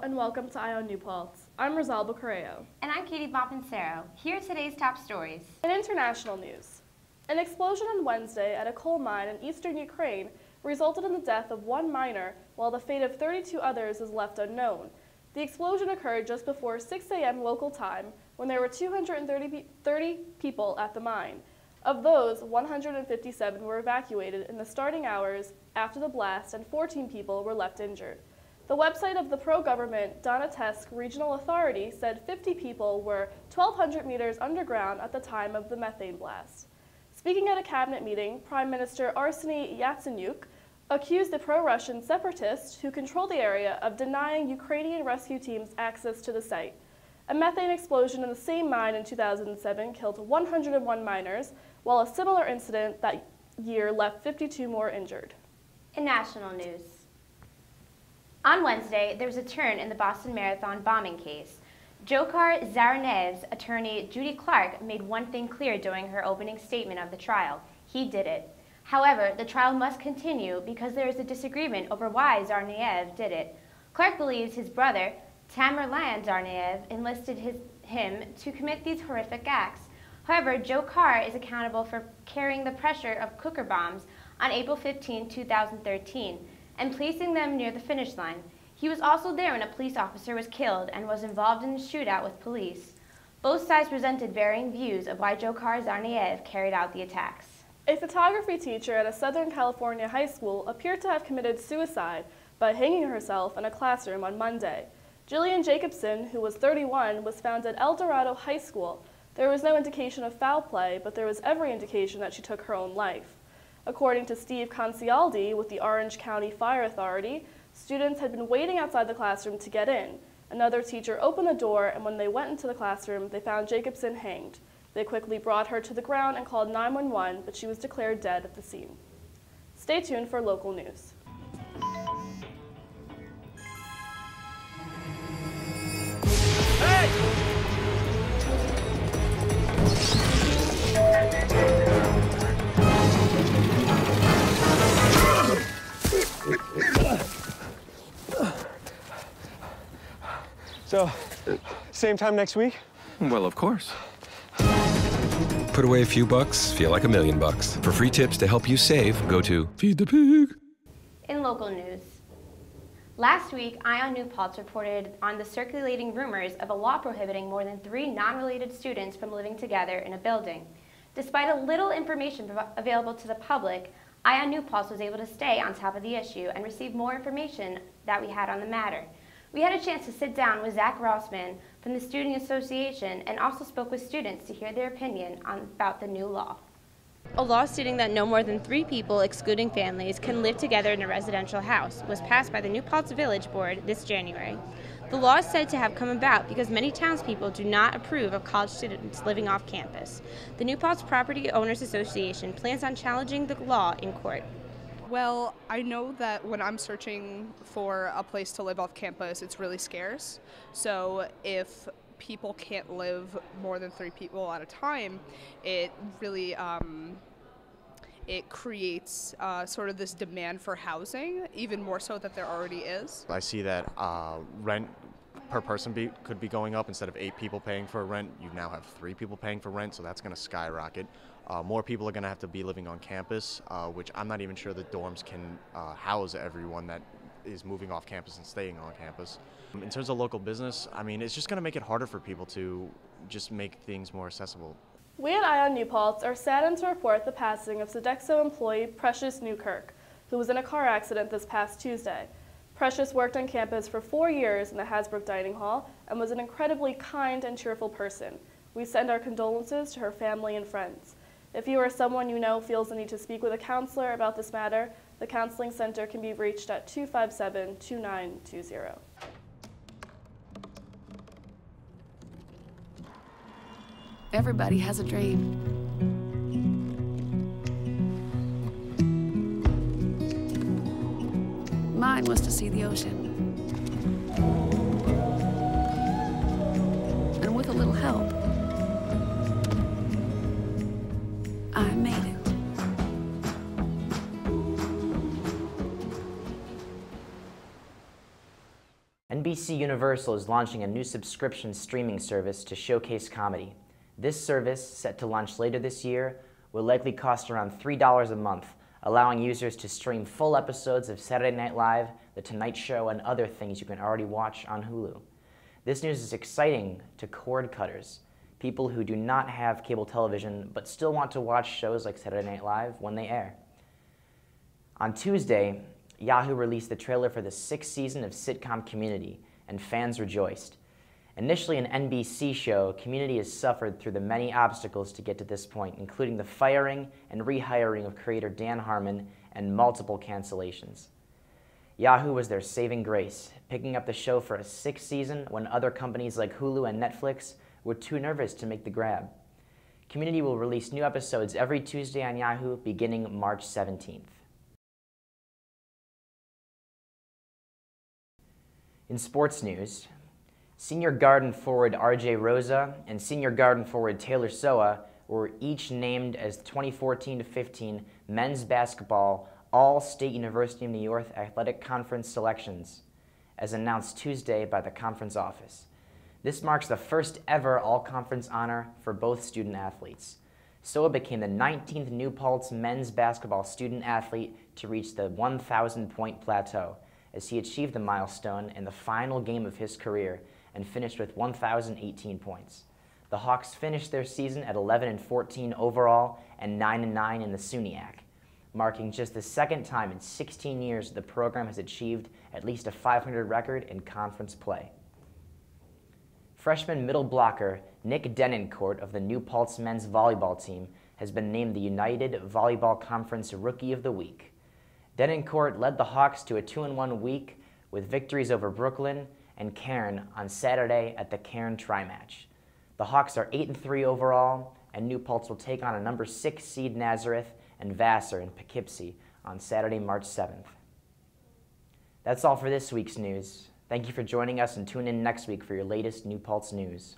and welcome to Eye On New Paltz. I'm Rosalba Correo. And I'm Katie Bompancero. Here are today's top stories. In international news, an explosion on Wednesday at a coal mine in eastern Ukraine resulted in the death of one miner, while the fate of 32 others is left unknown. The explosion occurred just before 6 a.m. local time, when there were 230 people at the mine. Of those, 157 were evacuated in the starting hours after the blast, and 14 people were left injured. The website of the pro-government Donetsk Regional Authority said 50 people were 1,200 meters underground at the time of the methane blast. Speaking at a cabinet meeting, Prime Minister Arseniy Yatsenyuk accused the pro-Russian separatists who control the area of denying Ukrainian rescue teams access to the site. A methane explosion in the same mine in 2007 killed 101 miners, while a similar incident that year left 52 more injured. In national news, on Wednesday, there was a turn in the Boston Marathon bombing case. Dzhokhar Tsarnaev's attorney Judy Clark made one thing clear during her opening statement of the trial: he did it. However, the trial must continue because there is a disagreement over why Tsarnaev did it. Clark believes his brother, Tamerlan Tsarnaev, enlisted him to commit these horrific acts. However, Dzhokhar is accountable for carrying the pressure of Cooker bombs on April 15, 2013, and placing them near the finish line. He was also there when a police officer was killed and was involved in a shootout with police. Both sides presented varying views of why Dzhokhar Tsarnaev carried out the attacks. A photography teacher at a Southern California high school appeared to have committed suicide by hanging herself in a classroom on Monday. Jillian Jacobson, who was 31, was found at El Dorado High School. There was no indication of foul play, but there was every indication that she took her own life. According to Steve Concialdi with the Orange County Fire Authority, students had been waiting outside the classroom to get in. Another teacher opened the door, and when they went into the classroom, they found Jacobson hanged. They quickly brought her to the ground and called 911, but she was declared dead at the scene. Stay tuned for local news. So, same time next week? Well, of course. Put away a few bucks, feel like $1 million. For free tips to help you save, go to Feed the Pig. In local news, last week, Eye On New Paltz reported on the circulating rumors of a law prohibiting more than 3 non-related students from living together in a building. Despite a little information available to the public, Eye On New Paltz was able to stay on top of the issue and receive more information that we had on the matter. We had a chance to sit down with Zach Rossman from the Student Association and also spoke with students to hear their opinion about the new law. A law stating that no more than 3 people, excluding families, can live together in a residential house was passed by the New Paltz Village Board this January. The law is said to have come about because many townspeople do not approve of college students living off campus. The New Paltz Property Owners Association plans on challenging the law in court. Well, I know that when I'm searching for a place to live off campus, it's really scarce. So if people can't live more than 3 people at a time, it really it creates sort of this demand for housing, even more so that there already is. I see that rent per person could be going up. Instead of 8 people paying for rent, you now have 3 people paying for rent, so that's going to skyrocket. More people are going to have to be living on campus, which I'm not even sure the dorms can house everyone that is moving off campus and staying on campus. In terms of local business, I mean, it's just going to make it harder for people to just make things more accessible. We at Eye On New Paltz are saddened to report the passing of Sodexo employee Precious Newkirk, who was in a car accident this past Tuesday. Precious worked on campus for 4 years in the Hasbrook Dining Hall and was an incredibly kind and cheerful person. We send our condolences to her family and friends. If you or someone you know feels the need to speak with a counselor about this matter, the Counseling Center can be reached at 257-2920. Everybody has a dream. Mine was to see the ocean. And with a little help, I made it. NBC Universal is launching a new subscription streaming service to showcase comedy. This service, set to launch later this year, will likely cost around $3 a month, allowing users to stream full episodes of Saturday Night Live, The Tonight Show, and other things you can already watch on Hulu. This news is exciting to cord cutters, people who do not have cable television but still want to watch shows like Saturday Night Live when they air. On Tuesday, Yahoo released the trailer for the 6th season of sitcom Community, and fans rejoiced. Initially an NBC show, Community has suffered through the many obstacles to get to this point, including the firing and rehiring of creator Dan Harmon and multiple cancellations. Yahoo was their saving grace, picking up the show for a 6th season when other companies like Hulu and Netflix were too nervous to make the grab. Community will release new episodes every Tuesday on Yahoo beginning March 17th. In sports news, senior Garden forward R.J. Rosa and senior Garden forward Taylor Soa were each named as 2014-15 men's basketball All-State University of New York Athletic Conference selections, as announced Tuesday by the conference office. This marks the first ever all-conference honor for both student athletes. Soa became the 19th New Paltz men's basketball student athlete to reach the 1,000-point plateau, as he achieved the milestone in the final game of his career and finished with 1,018 points. The Hawks finished their season at 11-14 overall and 9-9 in the SUNYAC, marking just the second time in 16 years the program has achieved at least a 500 record in conference play. Freshman middle blocker Nick Denoncourt of the New Paltz men's volleyball team has been named the United Volleyball Conference Rookie of the Week. Denoncourt led the Hawks to a 2-1 week with victories over Brooklyn and Cairn on Saturday at the Cairn Tri-Match. The Hawks are 8-3 overall, and New Paltz will take on a number 6 seed Nazareth and Vassar in Poughkeepsie on Saturday, March 7th. That's all for this week's news. Thank you for joining us, and tune in next week for your latest New Paltz news.